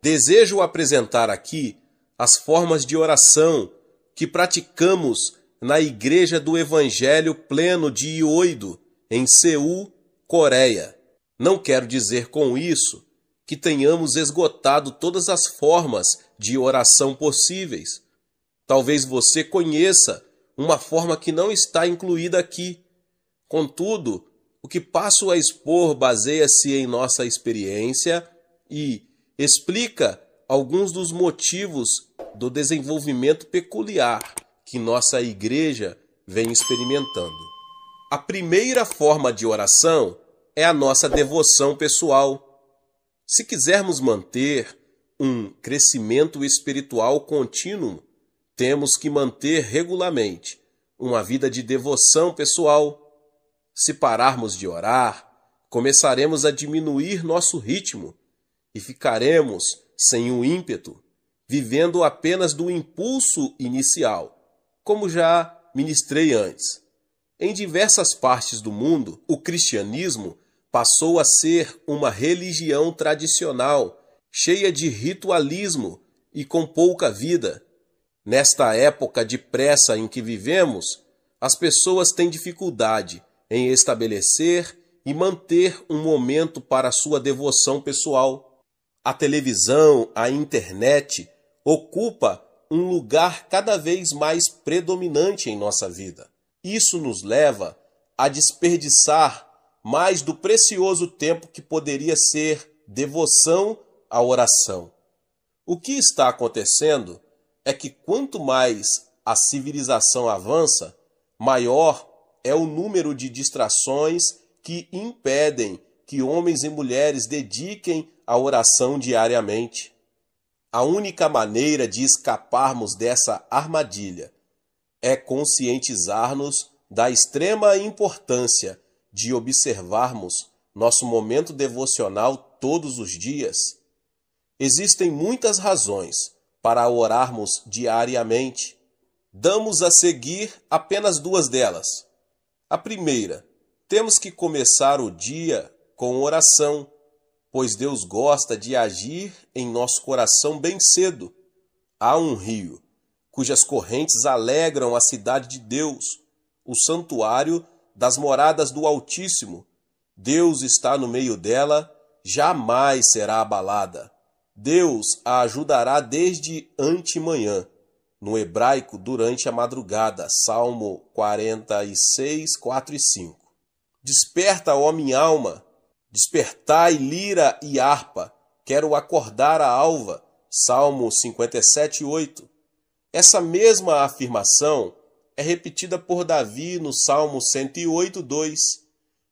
Desejo apresentar aqui as formas de oração que praticamos na Igreja do Evangelho Pleno de Ioido, em Seul, Coreia. Não quero dizer com isso que tenhamos esgotado todas as formas de oração possíveis. Talvez você conheça uma forma que não está incluída aqui. Contudo, o que passo a expor baseia-se em nossa experiência e explica alguns dos motivos do desenvolvimento peculiar que nossa igreja vem experimentando. A primeira forma de oração é a nossa devoção pessoal. Se quisermos manter um crescimento espiritual contínuo, temos que manter regularmente uma vida de devoção pessoal. Se pararmos de orar, começaremos a diminuir nosso ritmo e ficaremos sem o ímpeto, vivendo apenas do impulso inicial, como já ministrei antes. Em diversas partes do mundo, o cristianismo passou a ser uma religião tradicional, cheia de ritualismo e com pouca vida. Nesta época de pressa em que vivemos, as pessoas têm dificuldade em estabelecer e manter um momento para sua devoção pessoal. A televisão, a internet, ocupa um lugar cada vez mais predominante em nossa vida. Isso nos leva a desperdiçar mais do precioso tempo que poderia ser devoção à oração. O que está acontecendo é que quanto mais a civilização avança, maior é o número de distrações que impedem que homens e mulheres dediquem a oração diariamente. A única maneira de escaparmos dessa armadilha é conscientizar-nos da extrema importância de observarmos nosso momento devocional todos os dias. Existem muitas razões para orarmos diariamente. Damos a seguir apenas duas delas. A primeira, temos que começar o dia com oração, pois Deus gosta de agir em nosso coração bem cedo. Há um rio, cujas correntes alegram a cidade de Deus, o santuário das moradas do Altíssimo. Deus está no meio dela, jamais será abalada. Deus a ajudará desde antemanhã. No hebraico, durante a madrugada. Salmo 46, 4 e 5. Desperta, ó minha alma, despertai lira e harpa, quero acordar a alva. Salmo 57, 8. Essa mesma afirmação é repetida por Davi no Salmo 108, 2.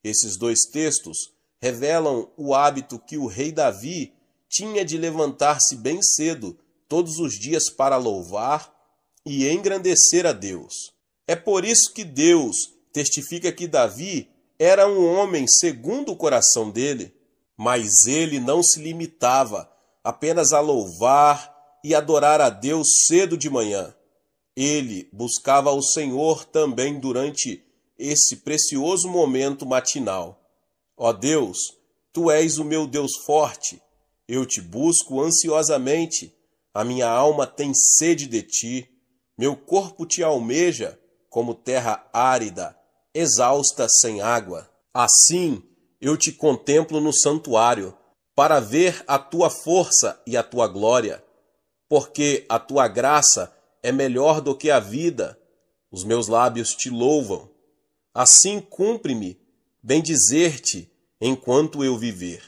Esses dois textos revelam o hábito que o rei Davi tinha de levantar-se bem cedo, todos os dias, para louvar e engrandecer a Deus. É por isso que Deus testifica que Davi era um homem segundo o coração dele, mas ele não se limitava apenas a louvar e adorar a Deus cedo de manhã. Ele buscava o Senhor também durante esse precioso momento matinal. Ó Deus, Tu és o meu Deus forte, eu te busco ansiosamente, a minha alma tem sede de Ti, meu corpo te almeja como terra árida, exausta sem água. Assim eu te contemplo no santuário, para ver a Tua força e a Tua glória, porque a Tua graça é melhor do que a vida, os meus lábios te louvam. Assim cumpre-me bendizer-te enquanto eu viver.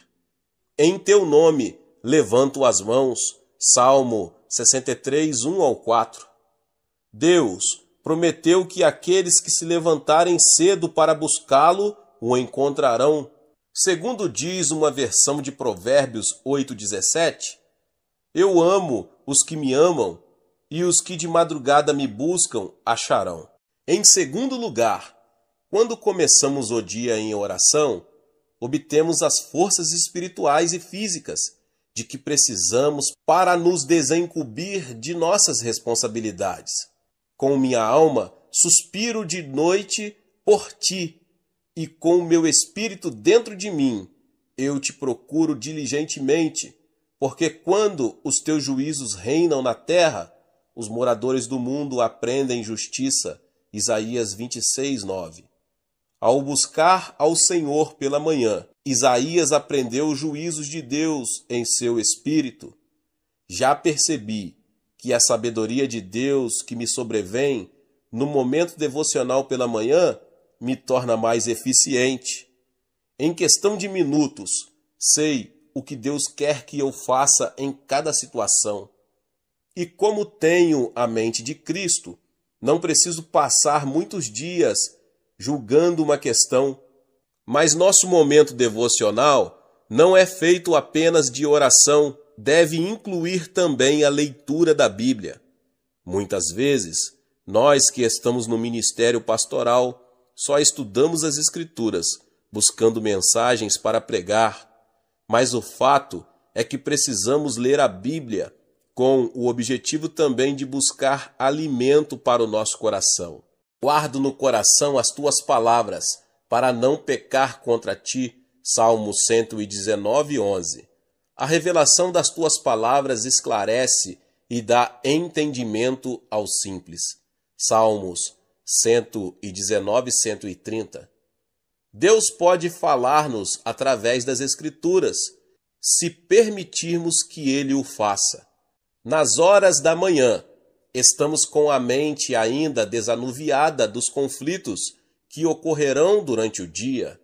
Em Teu nome levanto as mãos. Salmo 63, 1 ao 4. Deus prometeu que aqueles que se levantarem cedo para buscá-lo o encontrarão. Segundo diz uma versão de Provérbios 8:17, eu amo os que me amam, e os que de madrugada me buscam acharão. Em segundo lugar, quando começamos o dia em oração, obtemos as forças espirituais e físicas de que precisamos para nos desincumbir de nossas responsabilidades. Com minha alma, suspiro de noite por Ti, e com o meu espírito dentro de mim, eu Te procuro diligentemente, Porque quando os teus juízos reinam na terra, os moradores do mundo aprendem justiça. Isaías 26, 9. Ao buscar ao Senhor pela manhã, Isaías aprendeu os juízos de Deus em seu espírito. Já percebi que a sabedoria de Deus que me sobrevém no momento devocional pela manhã me torna mais eficiente. Em questão de minutos, sei o que Deus quer que eu faça em cada situação. E como tenho a mente de Cristo, não preciso passar muitos dias julgando uma questão. Mas nosso momento devocional não é feito apenas de oração, deve incluir também a leitura da Bíblia. Muitas vezes, nós que estamos no ministério pastoral, só estudamos as Escrituras, buscando mensagens para pregar. Mas o fato é que precisamos ler a Bíblia com o objetivo também de buscar alimento para o nosso coração. Guardo no coração as tuas palavras, para não pecar contra ti. Salmo 119, 11. A revelação das tuas palavras esclarece e dá entendimento aos simples. Salmos 119, 130. Deus pode falar-nos através das Escrituras, se permitirmos que Ele o faça. Nas horas da manhã, estamos com a mente ainda desanuviada dos conflitos que ocorrerão durante o dia.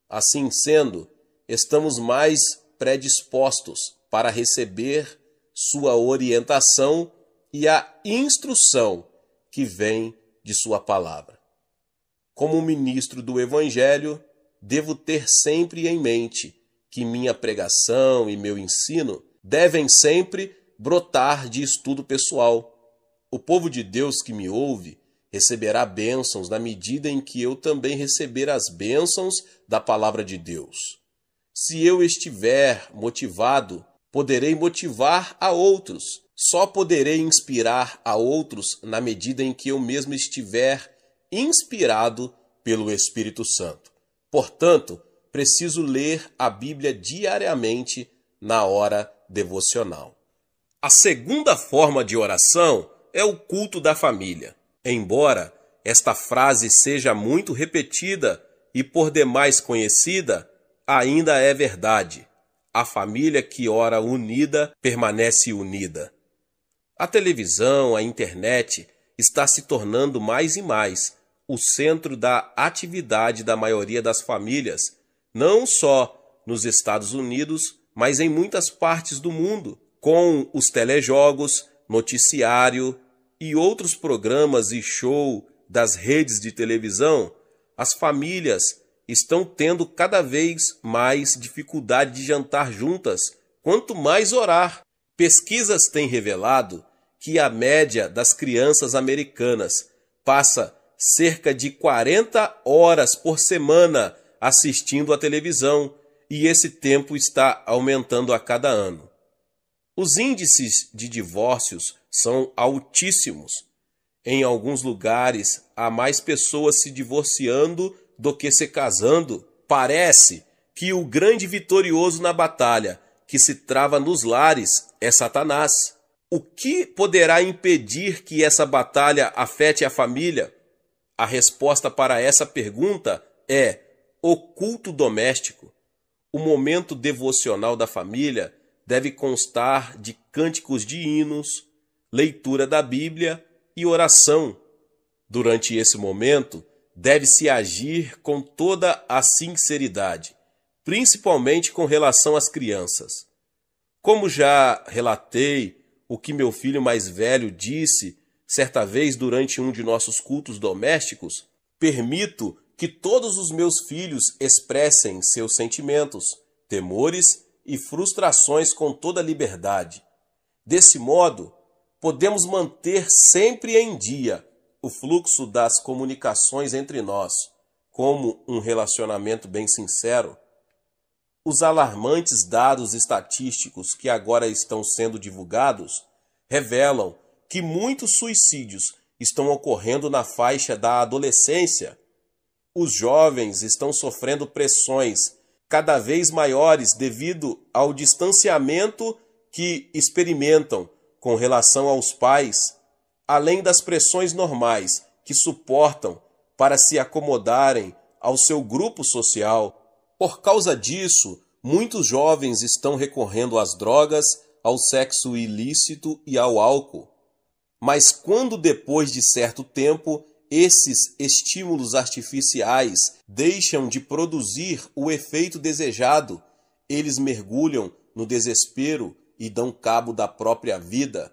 Assim sendo, estamos mais predispostos para receber sua orientação e a instrução que vem de sua palavra. Como ministro do Evangelho, devo ter sempre em mente que minha pregação e meu ensino devem sempre brotar de estudo pessoal. O povo de Deus que me ouve receberá bênçãos na medida em que eu também receber as bênçãos da palavra de Deus. Se eu estiver motivado, poderei motivar a outros. Só poderei inspirar a outros na medida em que eu mesmo estiver inspirado pelo Espírito Santo. Portanto, preciso ler a Bíblia diariamente na hora devocional. A segunda forma de oração é o culto da família. Embora esta frase seja muito repetida e por demais conhecida, ainda é verdade. A família que ora unida permanece unida. A televisão, a internet está se tornando mais e mais o centro da atividade da maioria das famílias, não só nos Estados Unidos, mas em muitas partes do mundo, com os telejogos, noticiário e outros programas e show das redes de televisão. As famílias estão tendo cada vez mais dificuldade de jantar juntas, quanto mais orar. Pesquisas têm revelado que a média das crianças americanas passa cerca de 40 horas por semana assistindo à televisão, e esse tempo está aumentando a cada ano. Os índices de divórcios são altíssimos. Em alguns lugares, há mais pessoas se divorciando do que se casando. Parece que o grande vitorioso na batalha que se trava nos lares é Satanás. O que poderá impedir que essa batalha afete a família? A resposta para essa pergunta é o culto doméstico. O momento devocional da família deve constar de cânticos de hinos, leitura da Bíblia e oração. Durante esse momento, deve-se agir com toda a sinceridade, principalmente com relação às crianças. Como já relatei o que meu filho mais velho disse certa vez durante um de nossos cultos domésticos, permito que todos os meus filhos expressem seus sentimentos, temores e frustrações com toda liberdade. Desse modo, podemos manter sempre em dia o fluxo das comunicações entre nós, como um relacionamento bem sincero. Os alarmantes dados estatísticos que agora estão sendo divulgados revelam que muitos suicídios estão ocorrendo na faixa da adolescência. Os jovens estão sofrendo pressões cada vez maiores devido ao distanciamento que experimentam com relação aos pais, além das pressões normais que suportam para se acomodarem ao seu grupo social. Por causa disso, muitos jovens estão recorrendo às drogas, ao sexo ilícito e ao álcool. Mas quando depois de certo tempo esses estímulos artificiais deixam de produzir o efeito desejado, eles mergulham no desespero e dão cabo da própria vida.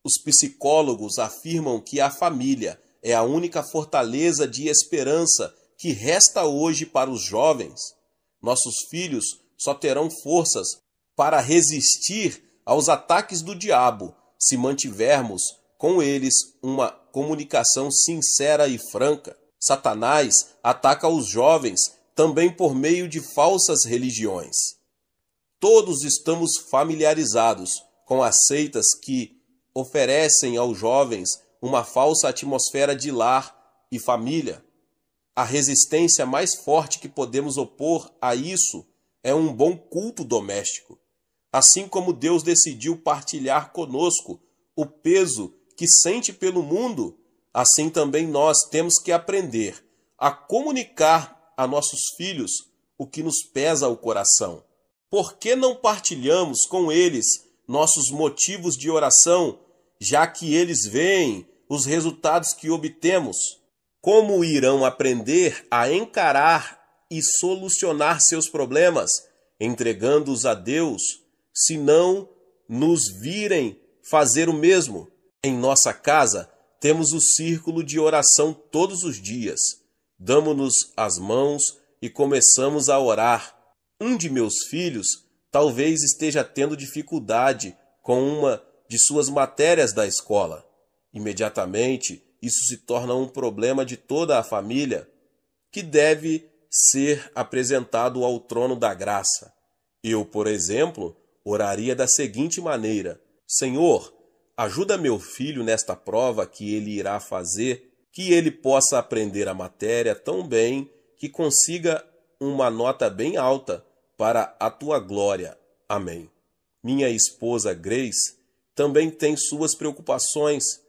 Os psicólogos afirmam que a família é a única fortaleza de esperança que resta hoje para os jovens. Nossos filhos só terão forças para resistir aos ataques do diabo se mantivermos com eles uma comunicação sincera e franca. Satanás ataca os jovens também por meio de falsas religiões. Todos estamos familiarizados com as seitas que oferecem aos jovens uma falsa atmosfera de lar e família. A resistência mais forte que podemos opor a isso é um bom culto doméstico. Assim como Deus decidiu partilhar conosco o peso que sente pelo mundo, assim também nós temos que aprender a comunicar a nossos filhos o que nos pesa ao coração. Por que não partilhamos com eles nossos motivos de oração, já que eles veem os resultados que obtemos? Como irão aprender a encarar e solucionar seus problemas, entregando-os a Deus, se não nos virem fazer o mesmo? Em nossa casa, temos o círculo de oração todos os dias. Damos-nos as mãos e começamos a orar. Um de meus filhos talvez esteja tendo dificuldade com uma de suas matérias da escola. Imediatamente, isso se torna um problema de toda a família, que deve ser apresentado ao trono da graça. Eu, por exemplo, oraria da seguinte maneira: Senhor, ajuda meu filho nesta prova que ele irá fazer, que ele possa aprender a matéria tão bem que consiga uma nota bem alta para a tua glória. Amém. Minha esposa Grace também tem suas preocupações.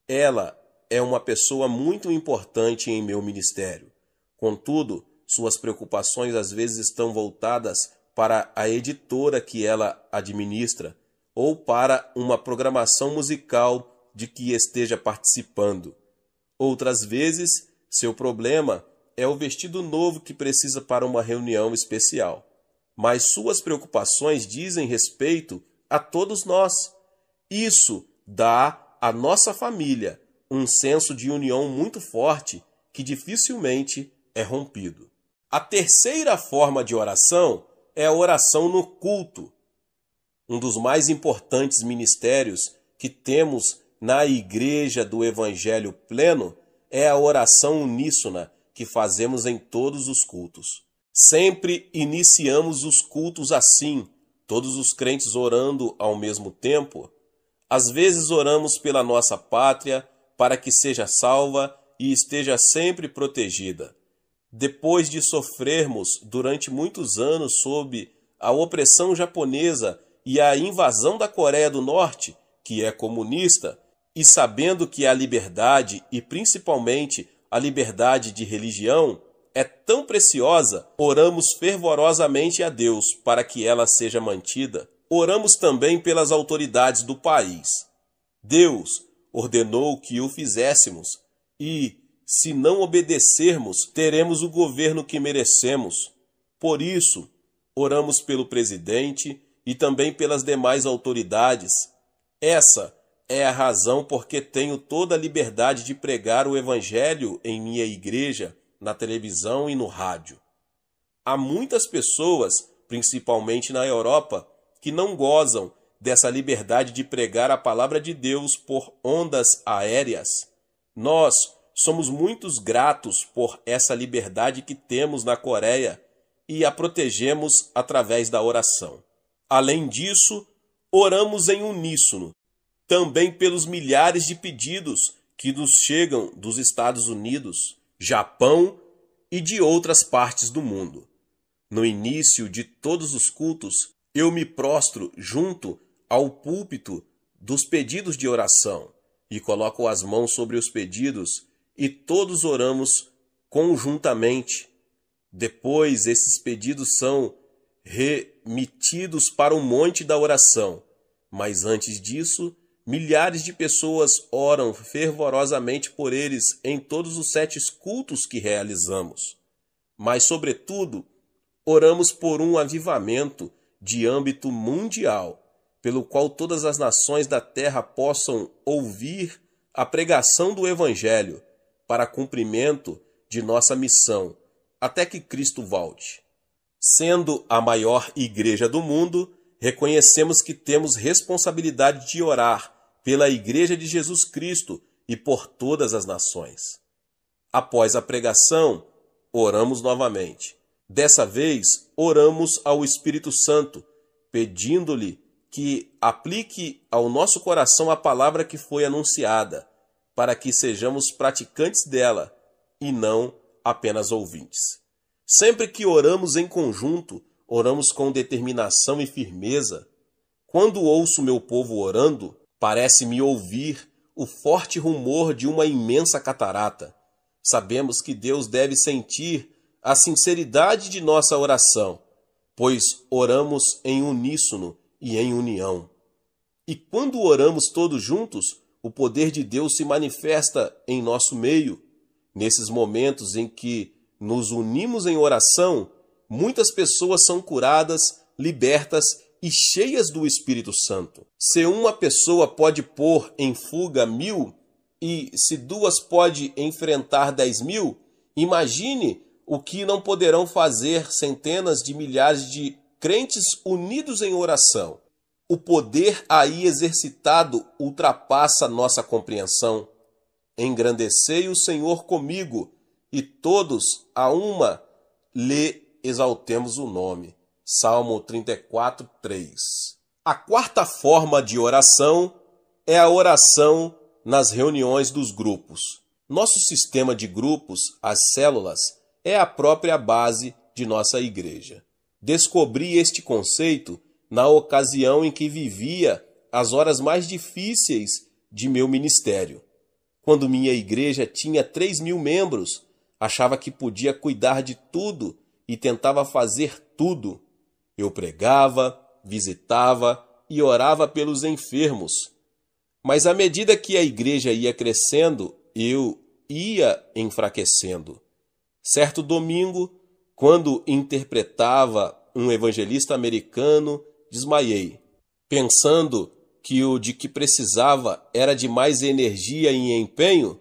Ela é uma pessoa muito importante em meu ministério. Contudo, suas preocupações às vezes estão voltadas para a editora que ela administra ou para uma programação musical de que esteja participando. Outras vezes, seu problema é o vestido novo que precisa para uma reunião especial. Mas suas preocupações dizem respeito a todos nós. Isso dá à nossa família um senso de união muito forte que dificilmente é rompido. A terceira forma de oração é a oração no culto. Um dos mais importantes ministérios que temos na Igreja do Evangelho Pleno é a oração uníssona que fazemos em todos os cultos. Sempre iniciamos os cultos assim, todos os crentes orando ao mesmo tempo. Às vezes oramos pela nossa pátria, para que seja salva e esteja sempre protegida. Depois de sofrermos durante muitos anos sob a opressão japonesa e a invasão da Coreia do Norte, que é comunista, e sabendo que a liberdade, e principalmente a liberdade de religião, é tão preciosa, oramos fervorosamente a Deus para que ela seja mantida. Oramos também pelas autoridades do país. Deus ordenou que o fizéssemos e, se não obedecermos, teremos o governo que merecemos. Por isso, oramos pelo presidente e também pelas demais autoridades. Essa é a razão porque tenho toda a liberdade de pregar o Evangelho em minha igreja, na televisão e no rádio. Há muitas pessoas, principalmente na Europa, que não gozam dessa liberdade de pregar a palavra de Deus por ondas aéreas. Nós somos muito gratos por essa liberdade que temos na Coreia e a protegemos através da oração. Além disso, oramos em uníssono, também pelos milhares de pedidos que nos chegam dos Estados Unidos, Japão e de outras partes do mundo. No início de todos os cultos, eu me prostro junto ao púlpito dos pedidos de oração e coloco as mãos sobre os pedidos e todos oramos conjuntamente. Depois, esses pedidos são remetidos para o monte da oração. Mas antes disso, milhares de pessoas oram fervorosamente por eles em todos os 7 cultos que realizamos. Mas, sobretudo, oramos por um avivamento de âmbito mundial, pelo qual todas as nações da terra possam ouvir a pregação do Evangelho para cumprimento de nossa missão, até que Cristo volte. Sendo a maior igreja do mundo, reconhecemos que temos responsabilidade de orar pela Igreja de Jesus Cristo e por todas as nações. Após a pregação, oramos novamente. Dessa vez, oramos ao Espírito Santo, pedindo-lhe que aplique ao nosso coração a palavra que foi anunciada, para que sejamos praticantes dela e não apenas ouvintes. Sempre que oramos em conjunto, oramos com determinação e firmeza. Quando ouço meu povo orando, parece-me ouvir o forte rumor de uma imensa catarata. Sabemos que Deus deve sentir a sinceridade de nossa oração, pois oramos em uníssono e em união. E quando oramos todos juntos, o poder de Deus se manifesta em nosso meio. Nesses momentos em que nos unimos em oração, muitas pessoas são curadas, libertas e cheias do Espírito Santo. Se uma pessoa pode pôr em fuga 1000 e se 2 pode enfrentar 10.000, imagine o que não poderão fazer centenas de milhares de crentes unidos em oração. O poder aí exercitado ultrapassa nossa compreensão. Engrandecei o Senhor comigo, e todos a uma lhe exaltemos o nome. Salmo 34, 3. A quarta forma de oração é a oração nas reuniões dos grupos. Nosso sistema de grupos, as células, é a própria base de nossa igreja. Descobri este conceito na ocasião em que vivia as horas mais difíceis de meu ministério. Quando minha igreja tinha 3.000 membros, achava que podia cuidar de tudo e tentava fazer tudo. Eu pregava, visitava e orava pelos enfermos. Mas à medida que a igreja ia crescendo, eu ia enfraquecendo. Certo domingo, quando interpretava um evangelista americano, desmaiei, pensando que o de que precisava era de mais energia e empenho.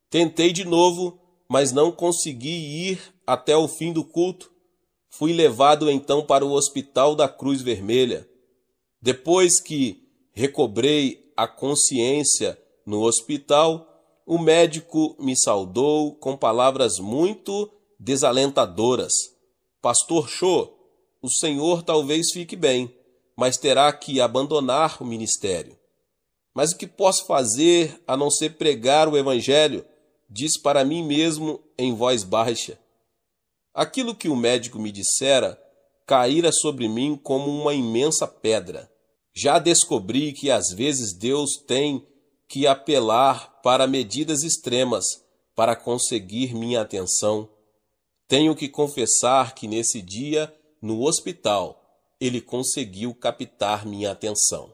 Tentei de novo, mas não consegui ir até o fim do culto. Fui levado então para o Hospital da Cruz Vermelha. Depois que recobrei a consciência no hospital, o médico me saudou com palavras muito desalentadoras. Pastor Cho, o senhor talvez fique bem, mas terá que abandonar o ministério. Mas o que posso fazer a não ser pregar o evangelho? Disse para mim mesmo em voz baixa. Aquilo que o médico me dissera caíra sobre mim como uma imensa pedra. Já descobri que às vezes Deus tem que apelar para medidas extremas para conseguir minha atenção. Tenho que confessar que nesse dia, no hospital, ele conseguiu captar minha atenção.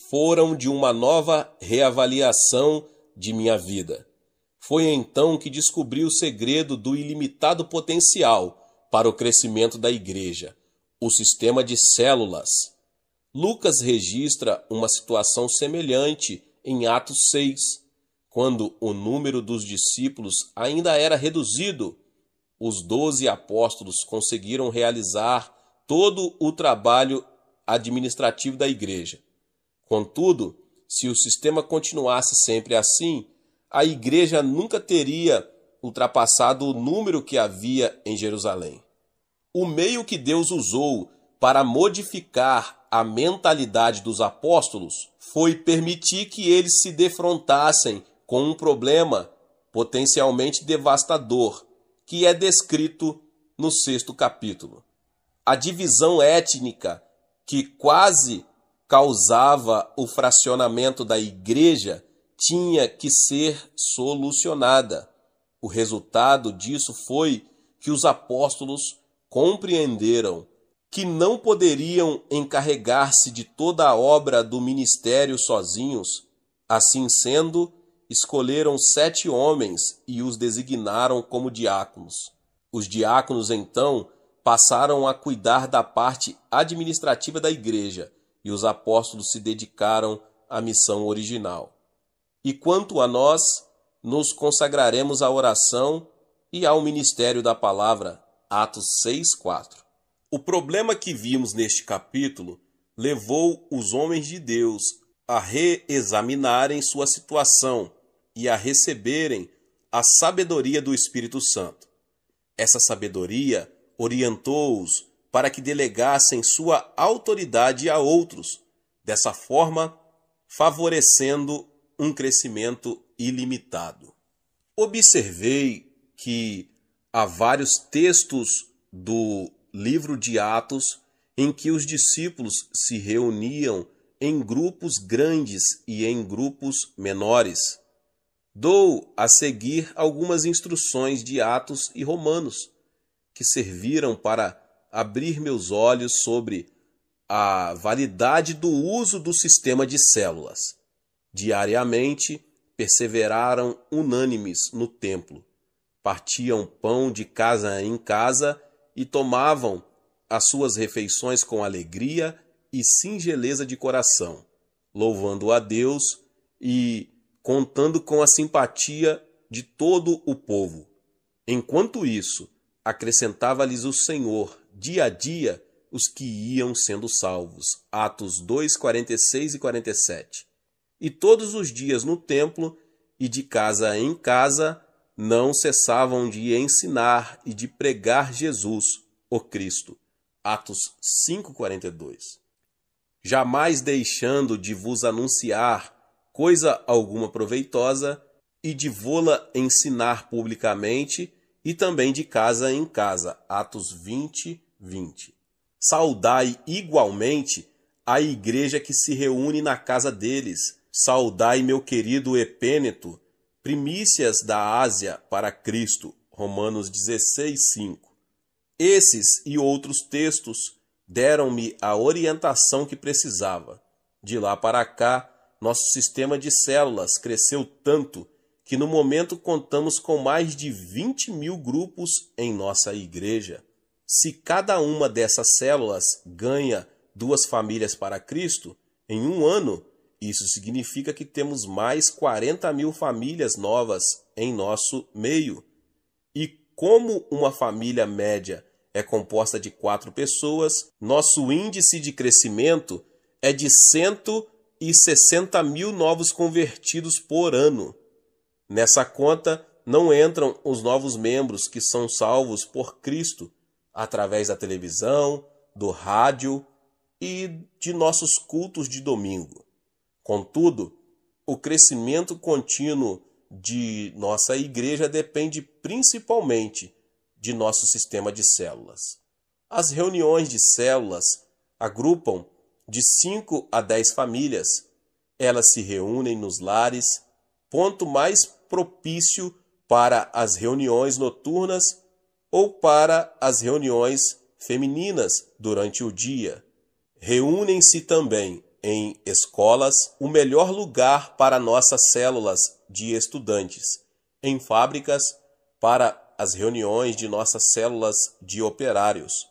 Foram de uma nova reavaliação de minha vida. Foi então que descobri o segredo do ilimitado potencial para o crescimento da igreja, o sistema de células. Lucas registra uma situação semelhante em Atos 6, quando o número dos discípulos ainda era reduzido. Os 12 apóstolos conseguiram realizar todo o trabalho administrativo da igreja. Contudo, se o sistema continuasse sempre assim, a igreja nunca teria ultrapassado o número que havia em Jerusalém. O meio que Deus usou para modificar a mentalidade dos apóstolos foi permitir que eles se defrontassem com um problema potencialmente devastador, que é descrito no 6º capítulo. A divisão étnica que quase causava o fracionamento da igreja tinha que ser solucionada. O resultado disso foi que os apóstolos compreenderam que não poderiam encarregar-se de toda a obra do ministério sozinhos. Assim sendo, escolheram 7 homens e os designaram como diáconos. Os diáconos, então, passaram a cuidar da parte administrativa da igreja e os apóstolos se dedicaram à missão original. E quanto a nós, nos consagraremos à oração e ao ministério da palavra. Atos 6:4. O problema que vimos neste capítulo levou os homens de Deus a reexaminarem sua situação e a receberem a sabedoria do Espírito Santo. Essa sabedoria orientou-os para que delegassem sua autoridade a outros, dessa forma favorecendo um crescimento ilimitado. Observei que há vários textos do livro de Atos em que os discípulos se reuniam em grupos grandes e em grupos menores. Dou a seguir algumas instruções de Atos e Romanos, que serviram para abrir meus olhos sobre a validade do uso do sistema de células. Diariamente, perseveraram unânimes no templo, partiam pão de casa em casa e tomavam as suas refeições com alegria e singeleza de coração, louvando a Deus e contando com a simpatia de todo o povo. Enquanto isso, acrescentava-lhes o Senhor, dia a dia, os que iam sendo salvos. Atos 2, 46 e 47. E todos os dias no templo e de casa em casa não cessavam de ensinar e de pregar Jesus, o Cristo. Atos 5:42. Jamais deixando de vos anunciar coisa alguma proveitosa e de vô-la ensinar publicamente e também de casa em casa. Atos 20:20. Saudai igualmente a igreja que se reúne na casa deles. Saudai meu querido Epêneto, primícias da Ásia para Cristo. Romanos 16:5. Esses e outros textos deram-me a orientação que precisava. De lá para cá, nosso sistema de células cresceu tanto que no momento contamos com mais de 20.000 grupos em nossa igreja. Se cada uma dessas células ganha 2 famílias para Cristo, em um ano, isso significa que temos mais 40.000 famílias novas em nosso meio. E como uma família média é composta de 4 pessoas, nosso índice de crescimento é de 160.000 novos convertidos por ano. Nessa conta não entram os novos membros que são salvos por Cristo através da televisão, do rádio e de nossos cultos de domingo. Contudo, o crescimento contínuo de nossa igreja depende principalmente de nosso sistema de células. As reuniões de células agrupam de 5 a 10 famílias. Elas se reúnem nos lares, ponto mais propício para as reuniões noturnas ou para as reuniões femininas durante o dia. Reúnem-se também em escolas, o melhor lugar para nossas células de estudantes, em fábricas, para as reuniões de nossas células de operários.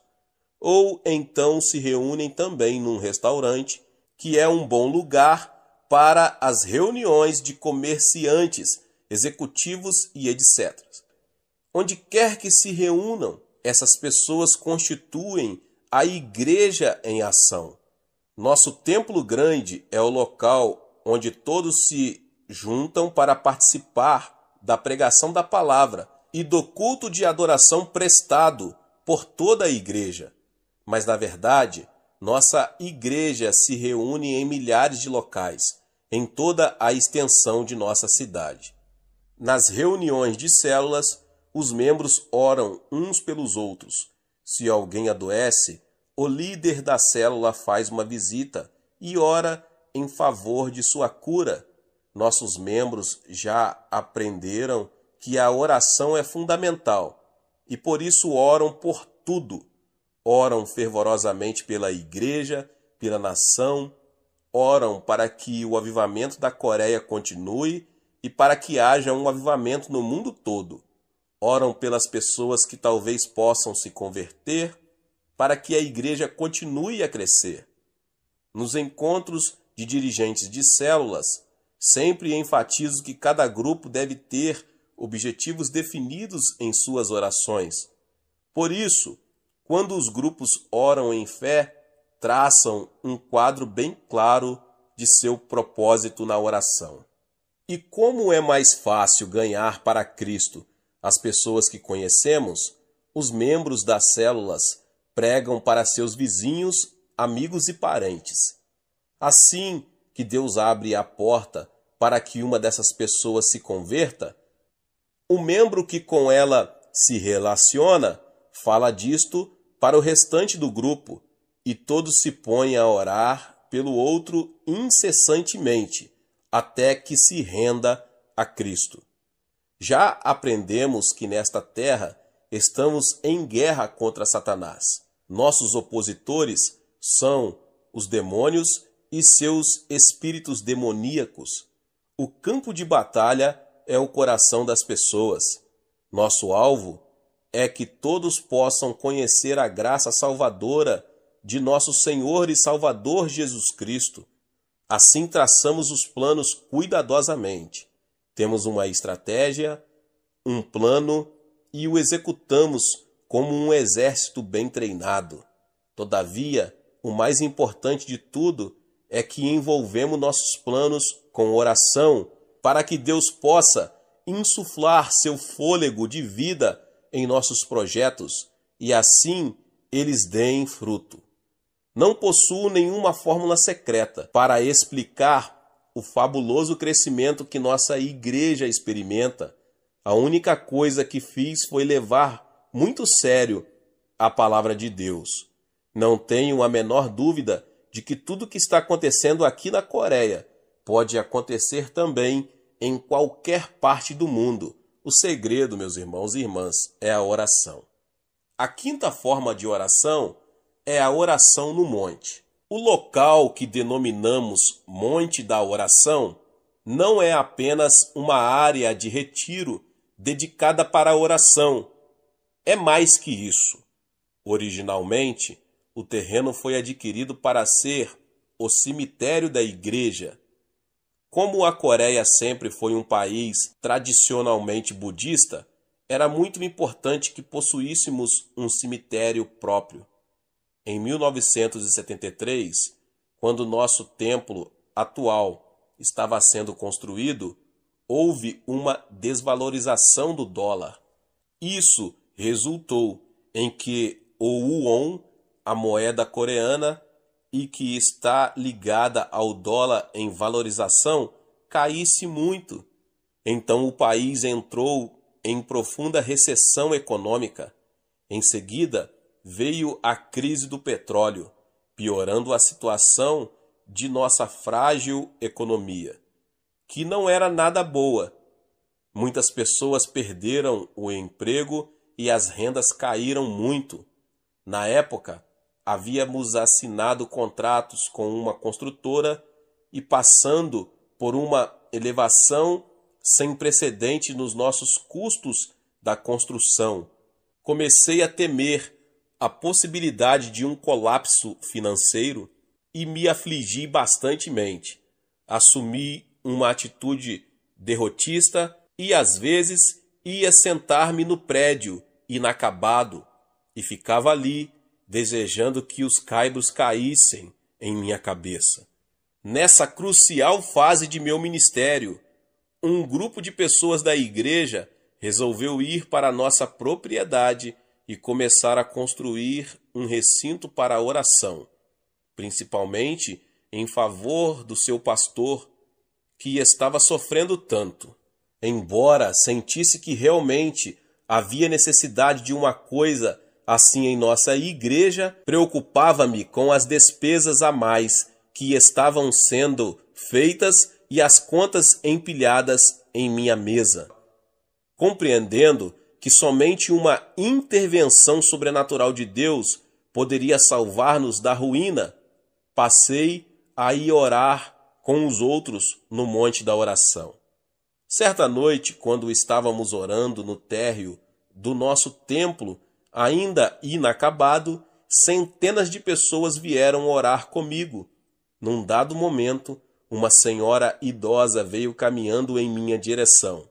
Ou então se reúnem também num restaurante, que é um bom lugar para as reuniões de comerciantes, executivos e etc. Onde quer que se reúnam, essas pessoas constituem a igreja em ação. Nosso templo grande é o local onde todos se juntam para participar da pregação da palavra e do culto de adoração prestado por toda a igreja. Mas, na verdade, nossa igreja se reúne em milhares de locais, em toda a extensão de nossa cidade. Nas reuniões de células, os membros oram uns pelos outros. Se alguém adoece, o líder da célula faz uma visita e ora em favor de sua cura. Nossos membros já aprenderam que a oração é fundamental e por isso oram por tudo. Oram fervorosamente pela igreja, pela nação, oram para que o avivamento da Coreia continue e para que haja um avivamento no mundo todo. Oram pelas pessoas que talvez possam se converter, para que a igreja continue a crescer. Nos encontros de dirigentes de células, sempre enfatizo que cada grupo deve ter objetivos definidos em suas orações. Por isso, quando os grupos oram em fé, traçam um quadro bem claro de seu propósito na oração. E como é mais fácil ganhar para Cristo as pessoas que conhecemos, os membros das células pregam para seus vizinhos, amigos e parentes. Assim que Deus abre a porta para que uma dessas pessoas se converta, o membro que com ela se relaciona fala disto para o restante do grupo e todos se põem a orar pelo outro incessantemente, até que se renda a Cristo. Já aprendemos que nesta terra estamos em guerra contra Satanás. Nossos opositores são os demônios e seus espíritos demoníacos. O campo de batalha é o coração das pessoas. Nosso alvo é que todos possam conhecer a graça salvadora de nosso Senhor e Salvador Jesus Cristo. Assim traçamos os planos cuidadosamente. Temos uma estratégia, um plano e o executamos como um exército bem treinado. Todavia, o mais importante de tudo é que envolvemos nossos planos com oração para que Deus possa insuflar seu fôlego de vida em nossos projetos e assim eles deem fruto. Não possuo nenhuma fórmula secreta para explicar o fabuloso crescimento que nossa igreja experimenta. A única coisa que fiz foi levar muito sério a palavra de Deus. Não tenho a menor dúvida de que tudo que está acontecendo aqui na Coreia pode acontecer também em qualquer parte do mundo. O segredo, meus irmãos e irmãs, é a oração. A quinta forma de oração é a oração no monte. O local que denominamos Monte da Oração não é apenas uma área de retiro dedicada para a oração. É mais que isso. Originalmente, o terreno foi adquirido para ser o cemitério da igreja. Como a Coreia sempre foi um país tradicionalmente budista, era muito importante que possuíssemos um cemitério próprio. Em 1973, quando nosso templo atual estava sendo construído, houve uma desvalorização do dólar. Isso resultou em que o won, a moeda coreana, e que está ligada ao dólar em valorização, caísse muito. Então o país entrou em profunda recessão econômica. Em seguida, veio a crise do petróleo, piorando a situação de nossa frágil economia, que não era nada boa. Muitas pessoas perderam o emprego e as rendas caíram muito. Na época, havíamos assinado contratos com uma construtora e passando por uma elevação sem precedente nos nossos custos da construção. Comecei a temer a possibilidade de um colapso financeiro e me afligi bastantemente. Assumi uma atitude derrotista e às vezes ia sentar-me no prédio inacabado e ficava ali desejando que os caibros caíssem em minha cabeça. Nessa crucial fase de meu ministério, um grupo de pessoas da igreja resolveu ir para a nossa propriedade e começar a construir um recinto para a oração, principalmente em favor do seu pastor, que estava sofrendo tanto. Embora sentisse que realmente havia necessidade de uma coisa assim em nossa igreja, preocupava-me com as despesas a mais que estavam sendo feitas e as contas empilhadas em minha mesa. Compreendendo que somente uma intervenção sobrenatural de Deus poderia salvar-nos da ruína, passei a ir orar com os outros no monte da oração. Certa noite, quando estávamos orando no térreo do nosso templo, ainda inacabado, centenas de pessoas vieram orar comigo. Num dado momento, uma senhora idosa veio caminhando em minha direção.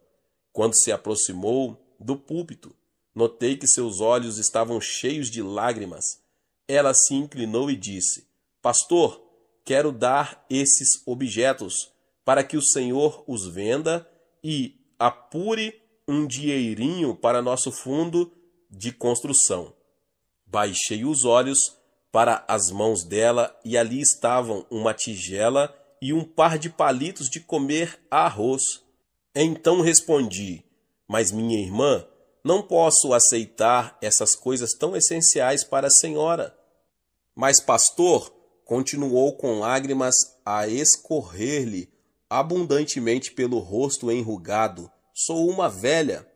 Quando se aproximou do púlpito, notei que seus olhos estavam cheios de lágrimas. Ela se inclinou e disse: Pastor, quero dar esses objetos para que o Senhor os venda e apure um dinheirinho para nosso fundo de construção. Baixei os olhos para as mãos dela e ali estavam uma tigela e um par de palitos de comer arroz. Então respondi: Mas minha irmã, não posso aceitar essas coisas tão essenciais para a senhora. Mas pastor, continuou com lágrimas a escorrer-lhe abundantemente pelo rosto enrugado, sou uma velha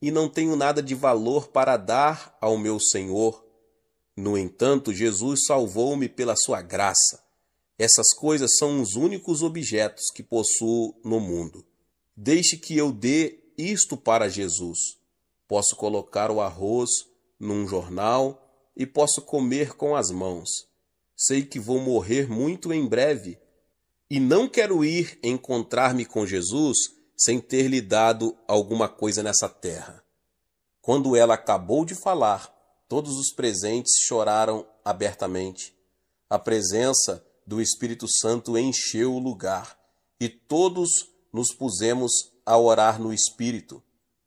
e não tenho nada de valor para dar ao meu Senhor. No entanto, Jesus salvou-me pela sua graça. Essas coisas são os únicos objetos que possuo no mundo. Deixe que eu dê isto para Jesus. Posso colocar o arroz num jornal e posso comer com as mãos. Sei que vou morrer muito em breve e não quero ir encontrar-me com Jesus sem ter lhe dado alguma coisa nessa terra. Quando ela acabou de falar, todos os presentes choraram abertamente. A presença do Espírito Santo encheu o lugar e todos nos pusemos a orar no Espírito.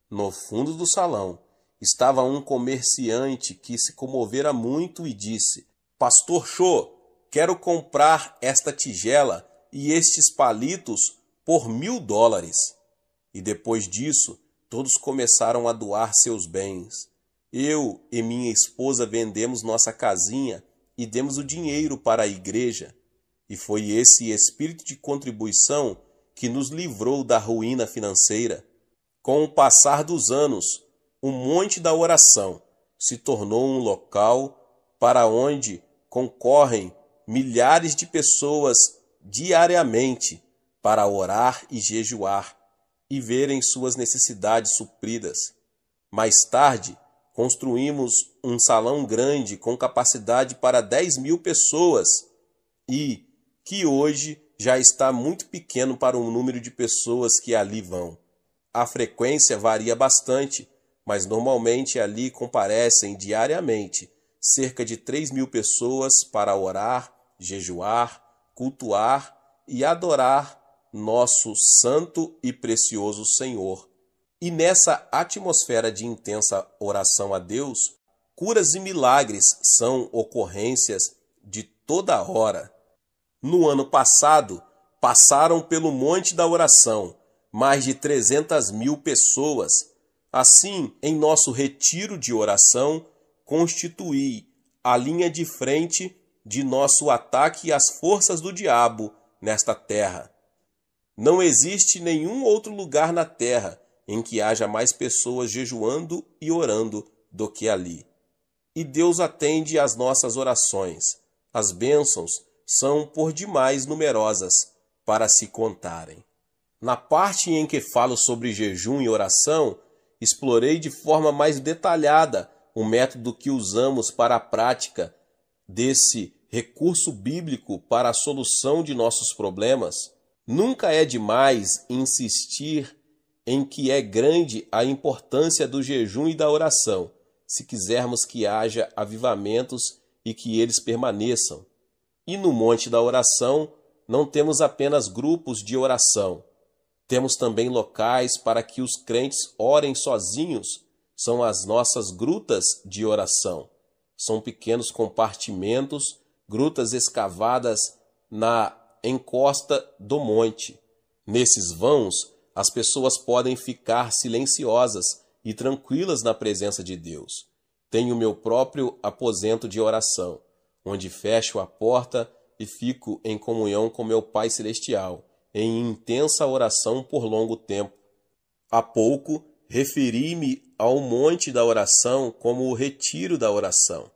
No fundo do salão estava um comerciante que se comovera muito e disse: Pastor Cho, quero comprar esta tigela e estes palitos por $1.000. E depois disso, todos começaram a doar seus bens. Eu e minha esposa vendemos nossa casinha e demos o dinheiro para a igreja. E foi esse espírito de contribuição que nos livrou da ruína financeira. Com o passar dos anos, o Monte da Oração se tornou um local para onde concorrem milhares de pessoas diariamente para orar e jejuar e verem suas necessidades supridas. Mais tarde, construímos um salão grande com capacidade para 10.000 pessoas e que hoje já está muito pequeno para o número de pessoas que ali vão. A frequência varia bastante, mas normalmente ali comparecem diariamente cerca de 3.000 pessoas para orar, jejuar, cultuar e adorar nosso santo e precioso Senhor. E nessa atmosfera de intensa oração a Deus, curas e milagres são ocorrências de toda hora. No ano passado, passaram pelo Monte da Oração mais de 300.000 pessoas. Assim, em nosso retiro de oração, constituí a linha de frente de nosso ataque às forças do diabo nesta terra. Não existe nenhum outro lugar na terra em que haja mais pessoas jejuando e orando do que ali. E Deus atende às nossas orações. As bênçãos são por demais numerosas para se contarem. Na parte em que falo sobre jejum e oração, explorei de forma mais detalhada o método que usamos para a prática desse recurso bíblico para a solução de nossos problemas. Nunca é demais insistir em que é grande a importância do jejum e da oração, se quisermos que haja avivamentos e que eles permaneçam. E no Monte da Oração não temos apenas grupos de oração, temos também locais para que os crentes orem sozinhos. São as nossas grutas de oração. São pequenos compartimentos, grutas escavadas na encosta do monte. Nesses vãos, as pessoas podem ficar silenciosas e tranquilas na presença de Deus. Tenho meu próprio aposento de oração, onde fecho a porta e fico em comunhão com meu Pai Celestial, em intensa oração por longo tempo. Há pouco, referi-me ao monte da oração como o retiro da oração.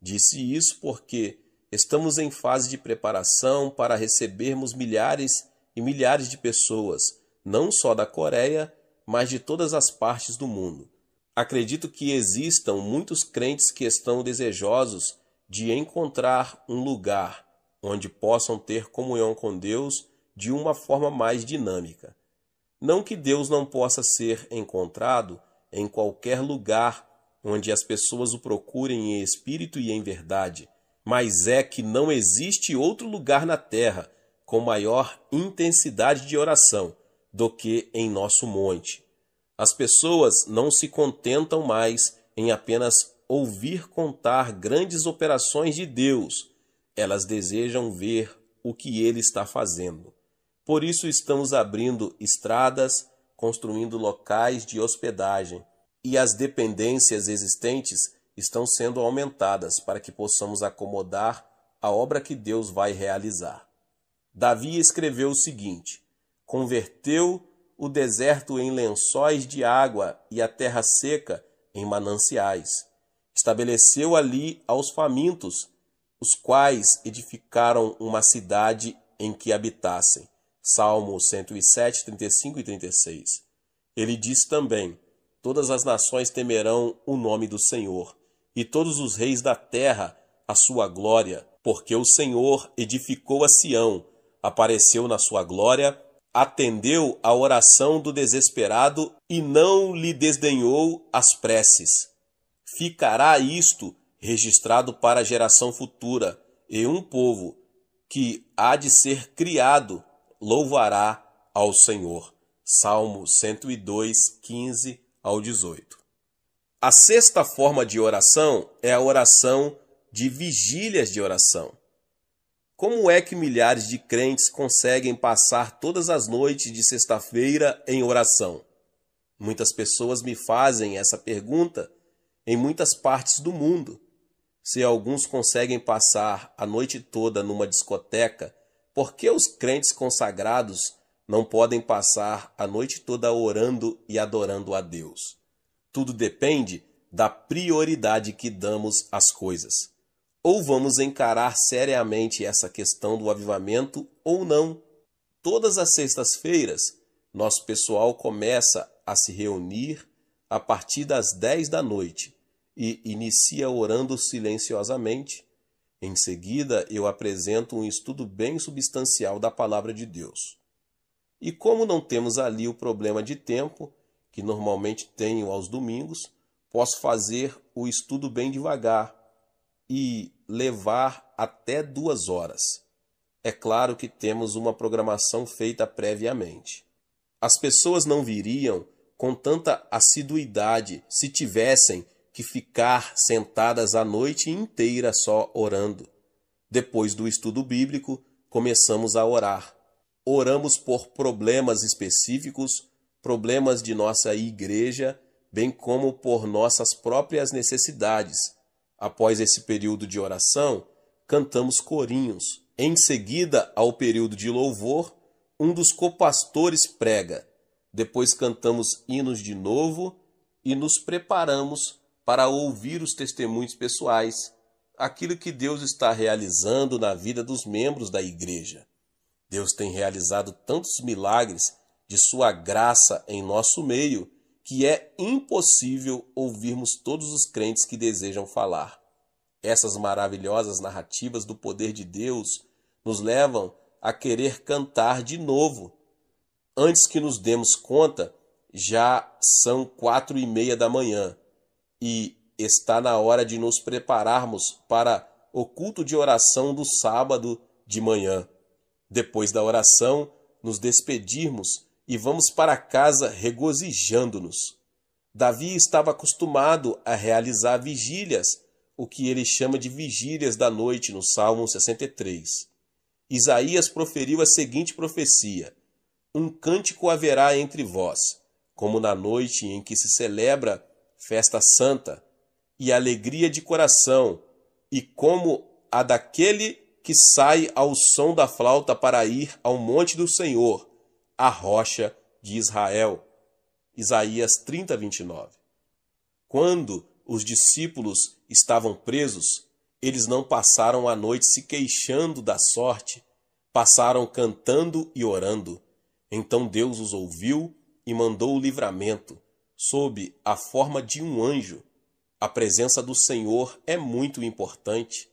Disse isso porque estamos em fase de preparação para recebermos milhares e milhares de pessoas, não só da Coreia, mas de todas as partes do mundo. Acredito que existam muitos crentes que estão desejosos de encontrar um lugar onde possam ter comunhão com Deus de uma forma mais dinâmica. Não que Deus não possa ser encontrado em qualquer lugar onde as pessoas o procurem em espírito e em verdade, mas é que não existe outro lugar na terra com maior intensidade de oração do que em nosso monte. As pessoas não se contentam mais em apenas ouvir contar grandes operações de Deus. Elas desejam ver o que Ele está fazendo. Por isso estamos abrindo estradas, construindo locais de hospedagem, e as dependências existentes estão sendo aumentadas para que possamos acomodar a obra que Deus vai realizar. Davi escreveu o seguinte: converteu o deserto em lençóis de água e a terra seca em mananciais. Estabeleceu ali aos famintos, os quais edificaram uma cidade em que habitassem. Salmo 107, 35 e 36. Ele diz também: todas as nações temerão o nome do Senhor, e todos os reis da terra a sua glória, porque o Senhor edificou a Sião, apareceu na sua glória, atendeu à oração do desesperado e não lhe desdenhou as preces. Ficará isto registrado para a geração futura, e um povo que há de ser criado louvará ao Senhor. Salmo 102, 15 ao 18. A sexta forma de oração é a oração de vigílias de oração. Como é que milhares de crentes conseguem passar todas as noites de sexta-feira em oração? Muitas pessoas me fazem essa pergunta em muitas partes do mundo. Se alguns conseguem passar a noite toda numa discoteca, por que os crentes consagrados não podem passar a noite toda orando e adorando a Deus? Tudo depende da prioridade que damos às coisas. Ou vamos encarar seriamente essa questão do avivamento ou não. Todas as sextas-feiras, nosso pessoal começa a se reunir a partir das 10 da noite e inicia orando silenciosamente. Em seguida, eu apresento um estudo bem substancial da Palavra de Deus. E como não temos ali o problema de tempo, que normalmente tenho aos domingos, posso fazer o estudo bem devagar e levar até 2 horas. É claro que temos uma programação feita previamente. As pessoas não viriam com tanta assiduidade se tivessem que ficar sentadas a noite inteira só orando. Depois do estudo bíblico, começamos a orar. Oramos por problemas específicos, problemas de nossa igreja, bem como por nossas próprias necessidades. Após esse período de oração, cantamos corinhos. Em seguida, ao período de louvor, um dos copastores prega. Depois cantamos hinos de novo e nos preparamos para ouvir os testemunhos pessoais, aquilo que Deus está realizando na vida dos membros da igreja. Deus tem realizado tantos milagres de sua graça em nosso meio que é impossível ouvirmos todos os crentes que desejam falar. Essas maravilhosas narrativas do poder de Deus nos levam a querer cantar de novo. Antes que nos demos conta, já são 4:30 da manhã e está na hora de nos prepararmos para o culto de oração do sábado de manhã. Depois da oração, nos despedirmos e vamos para casa regozijando-nos. Davi estava acostumado a realizar vigílias, o que ele chama de vigílias da noite no Salmo 63. Isaías proferiu a seguinte profecia: um cântico haverá entre vós, como na noite em que se celebra festa santa, e alegria de coração, e como a daquele que sai ao som da flauta para ir ao monte do Senhor, a rocha de Israel. Isaías 30, 29. Quando os discípulos estavam presos, eles não passaram a noite se queixando da sorte, passaram cantando e orando. Então Deus os ouviu e mandou o livramento, sob a forma de um anjo. A presença do Senhor é muito importante.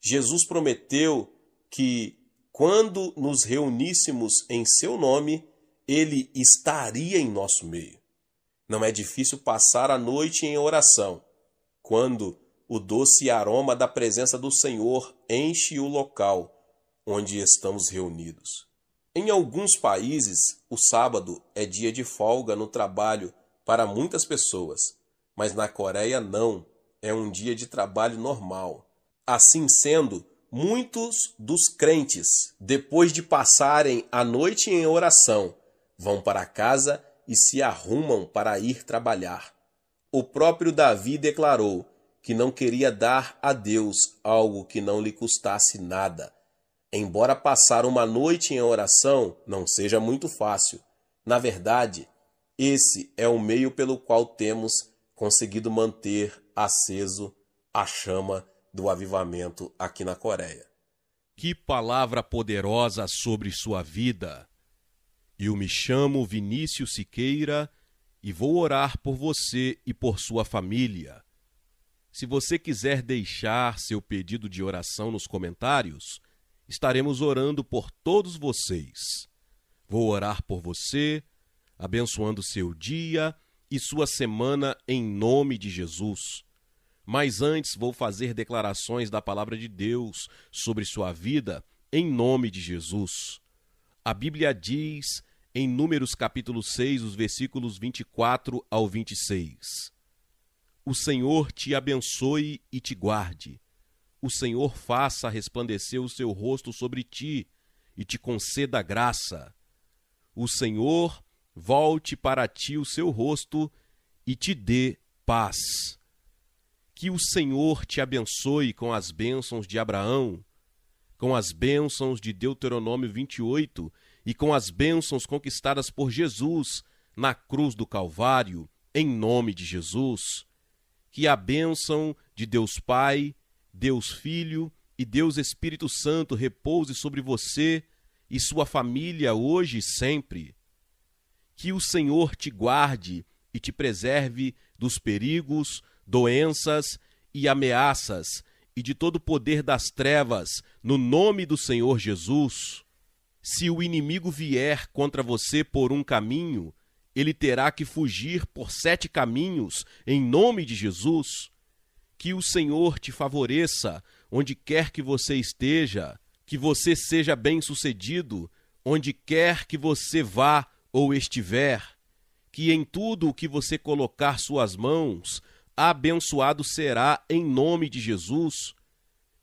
Jesus prometeu que, quando nos reuníssemos em seu nome, ele estaria em nosso meio. Não é difícil passar a noite em oração, quando o doce aroma da presença do Senhor enche o local onde estamos reunidos. Em alguns países, o sábado é dia de folga no trabalho para muitas pessoas, mas na Coreia não, é um dia de trabalho normal. Assim sendo, muitos dos crentes, depois de passarem a noite em oração, vão para casa e se arrumam para ir trabalhar. O próprio Davi declarou que não queria dar a Deus algo que não lhe custasse nada. Embora passar uma noite em oração não seja muito fácil, na verdade, esse é o meio pelo qual temos conseguido manter aceso a chama do avivamento aqui na Coreia. Que palavra poderosa sobre sua vida! Eu me chamo Vinícius Siqueira e vou orar por você e por sua família. Se você quiser deixar seu pedido de oração nos comentários, estaremos orando por todos vocês. Vou orar por você, abençoando seu dia e sua semana em nome de Jesus. Mas antes vou fazer declarações da palavra de Deus sobre sua vida em nome de Jesus. A Bíblia diz em Números capítulo 6, os versículos 24 ao 26. O Senhor te abençoe e te guarde. O Senhor faça resplandecer o seu rosto sobre ti e te conceda graça. O Senhor volte para ti o seu rosto e te dê paz. Que o Senhor te abençoe com as bênçãos de Abraão, com as bênçãos de Deuteronômio 28 e com as bênçãos conquistadas por Jesus na cruz do Calvário, em nome de Jesus. Que a bênção de Deus Pai, Deus Filho e Deus Espírito Santo repouse sobre você e sua família hoje e sempre. Que o Senhor te guarde e te preserve dos perigos, doenças e ameaças e de todo o poder das trevas, no nome do Senhor Jesus. Se o inimigo vier contra você por um caminho, ele terá que fugir por 7 caminhos, em nome de Jesus. Que o Senhor te favoreça onde quer que você esteja, que você seja bem-sucedido onde quer que você vá ou estiver, que em tudo o que você colocar suas mãos, abençoado será em nome de Jesus.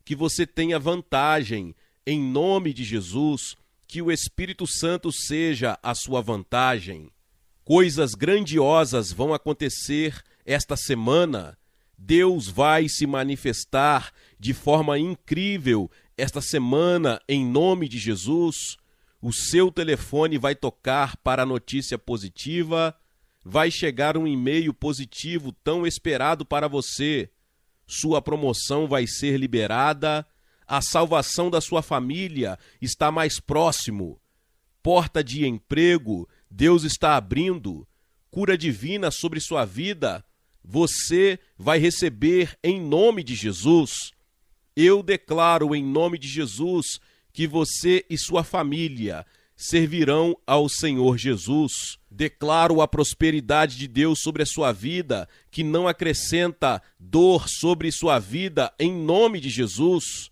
Que você tenha vantagem em nome de Jesus, que o Espírito Santo seja a sua vantagem. Coisas grandiosas vão acontecer esta semana. Deus vai se manifestar de forma incrível esta semana em nome de Jesus. O seu telefone vai tocar para a notícia positiva, vai chegar um e-mail positivo tão esperado para você. Sua promoção vai ser liberada, a salvação da sua família está mais próximo. Porta de emprego, Deus está abrindo. Cura divina sobre sua vida, você vai receber em nome de Jesus. Eu declaro em nome de Jesus que você e sua família servirão ao Senhor Jesus. Declaro a prosperidade de Deus sobre a sua vida, que não acrescenta dor sobre sua vida, em nome de Jesus.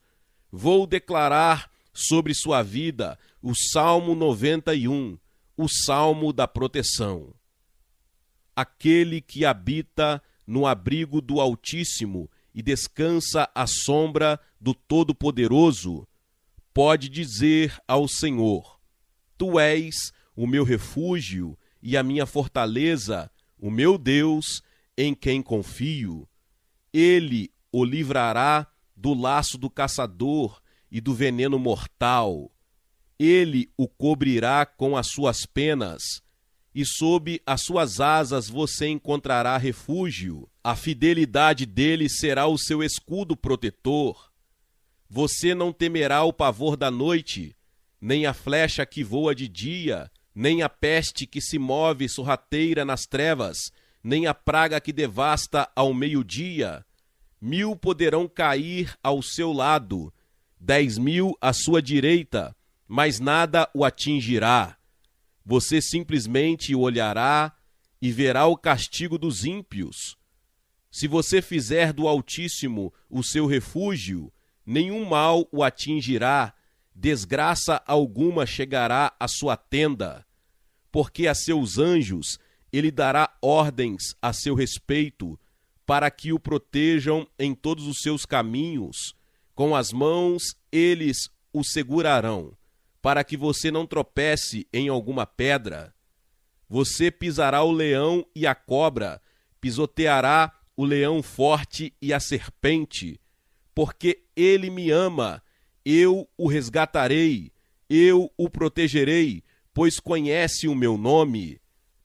Vou declarar sobre sua vida o Salmo 91, o Salmo da proteção. Aquele que habita no abrigo do Altíssimo e descansa à sombra do Todo-Poderoso, pode dizer ao Senhor: Tu és o meu refúgio e a minha fortaleza, o meu Deus, em quem confio. Ele o livrará do laço do caçador e do veneno mortal. Ele o cobrirá com as suas penas, e sob as suas asas você encontrará refúgio. A fidelidade dele será o seu escudo protetor. Você não temerá o pavor da noite, nem a flecha que voa de dia, nem a peste que se move sorrateira nas trevas, nem a praga que devasta ao meio-dia. 1000 poderão cair ao seu lado, 10.000 à sua direita, mas nada o atingirá. Você simplesmente o olhará e verá o castigo dos ímpios. Se você fizer do Altíssimo o seu refúgio, nenhum mal o atingirá, desgraça alguma chegará à sua tenda, porque a seus anjos ele dará ordens a seu respeito, para que o protejam em todos os seus caminhos. Com as mãos eles o segurarão, para que você não tropece em alguma pedra. Você pisará o leão e a cobra, pisoteará o leão forte e a serpente, porque ele me ama, eu o resgatarei, eu o protegerei, pois conhece o meu nome.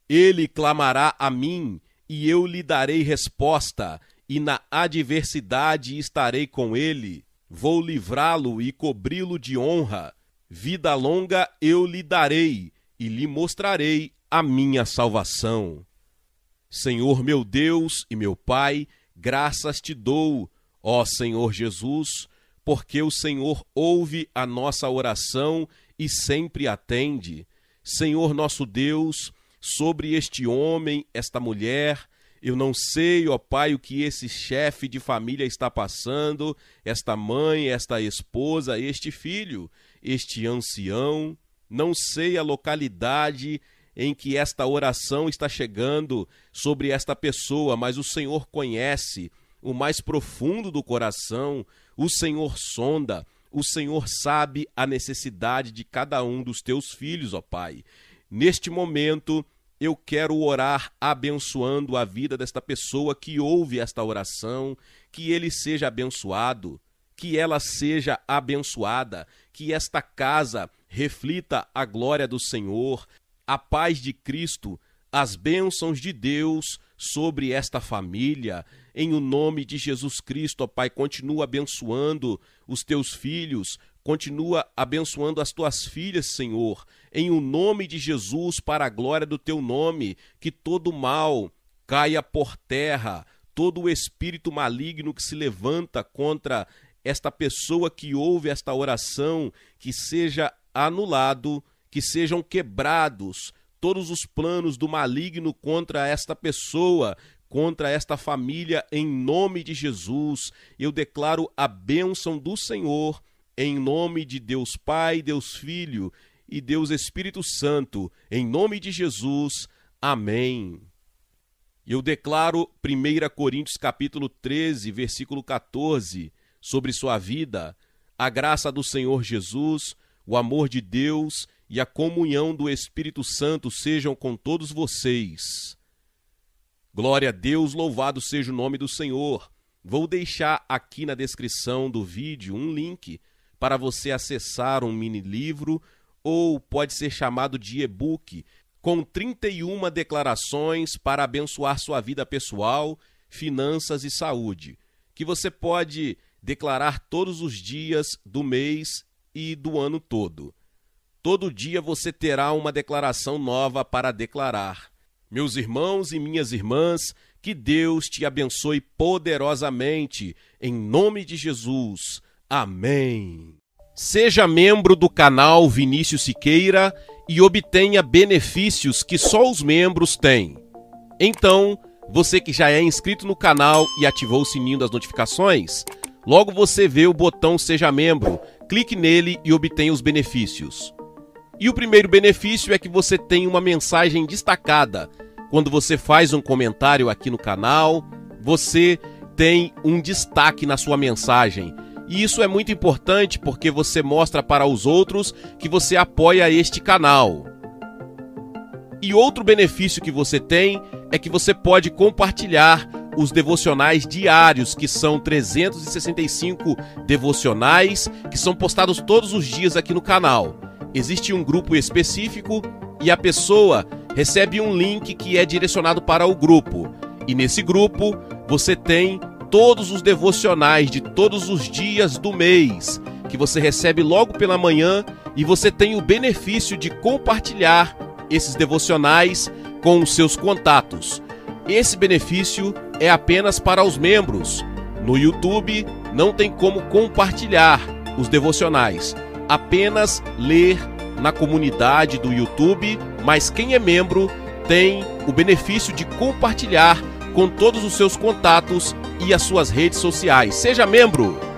Ele clamará a mim, e eu lhe darei resposta, e na adversidade estarei com ele. Vou livrá-lo e cobri-lo de honra. Vida longa eu lhe darei, e lhe mostrarei a minha salvação. Senhor meu Deus e meu Pai, graças te dou, ó Senhor Jesus, porque o Senhor ouve a nossa oração e sempre atende. Senhor nosso Deus, sobre este homem, esta mulher, eu não sei, ó Pai, o que esse chefe de família está passando, esta mãe, esta esposa, este filho, este ancião, não sei a localidade em que esta oração está chegando sobre esta pessoa, mas o Senhor conhece o mais profundo do coração, o Senhor sonda, o Senhor sabe a necessidade de cada um dos teus filhos, ó Pai. Neste momento, eu quero orar abençoando a vida desta pessoa que ouve esta oração, que ele seja abençoado, que ela seja abençoada, que esta casa reflita a glória do Senhor, a paz de Cristo, as bênçãos de Deus sobre esta família. Em o nome de Jesus Cristo, ó Pai, continua abençoando os teus filhos, continua abençoando as tuas filhas, Senhor, em o nome de Jesus, para a glória do teu nome, que todo mal caia por terra, todo o espírito maligno que se levanta contra esta pessoa que ouve esta oração, que seja anulado, que sejam quebrados todos os planos do maligno contra esta pessoa, contra esta família, em nome de Jesus. Eu declaro a bênção do Senhor, em nome de Deus Pai, Deus Filho e Deus Espírito Santo, em nome de Jesus. Amém. Eu declaro 1 Coríntios capítulo 13, versículo 14, sobre sua vida, a graça do Senhor Jesus, o amor de Deus e a comunhão do Espírito Santo sejam com todos vocês. Glória a Deus, louvado seja o nome do Senhor. Vou deixar aqui na descrição do vídeo um link para você acessar um mini livro, ou pode ser chamado de e-book, com 31 declarações para abençoar sua vida pessoal, finanças e saúde, que você pode declarar todos os dias do mês e do ano todo. Todo dia você terá uma declaração nova para declarar. Meus irmãos e minhas irmãs, que Deus te abençoe poderosamente, em nome de Jesus. Amém. Seja membro do canal Vinícius Siqueira e obtenha benefícios que só os membros têm. Então, você que já é inscrito no canal e ativou o sininho das notificações, logo você vê o botão Seja Membro, clique nele e obtenha os benefícios. E o primeiro benefício é que você tem uma mensagem destacada. Quando você faz um comentário aqui no canal, você tem um destaque na sua mensagem. E isso é muito importante porque você mostra para os outros que você apoia este canal. E outro benefício que você tem é que você pode compartilhar os devocionais diários, que são 365 devocionais, que são postados todos os dias aqui no canal. Existe um grupo específico e a pessoa recebe um link que é direcionado para o grupo. E nesse grupo você tem todos os devocionais de todos os dias do mês, que você recebe logo pela manhã, e você tem o benefício de compartilhar esses devocionais com os seus contatos. Esse benefício é apenas para os membros. No YouTube não tem como compartilhar os devocionais, apenas ler na comunidade do YouTube, mas quem é membro tem o benefício de compartilhar com todos os seus contatos e as suas redes sociais. Seja membro!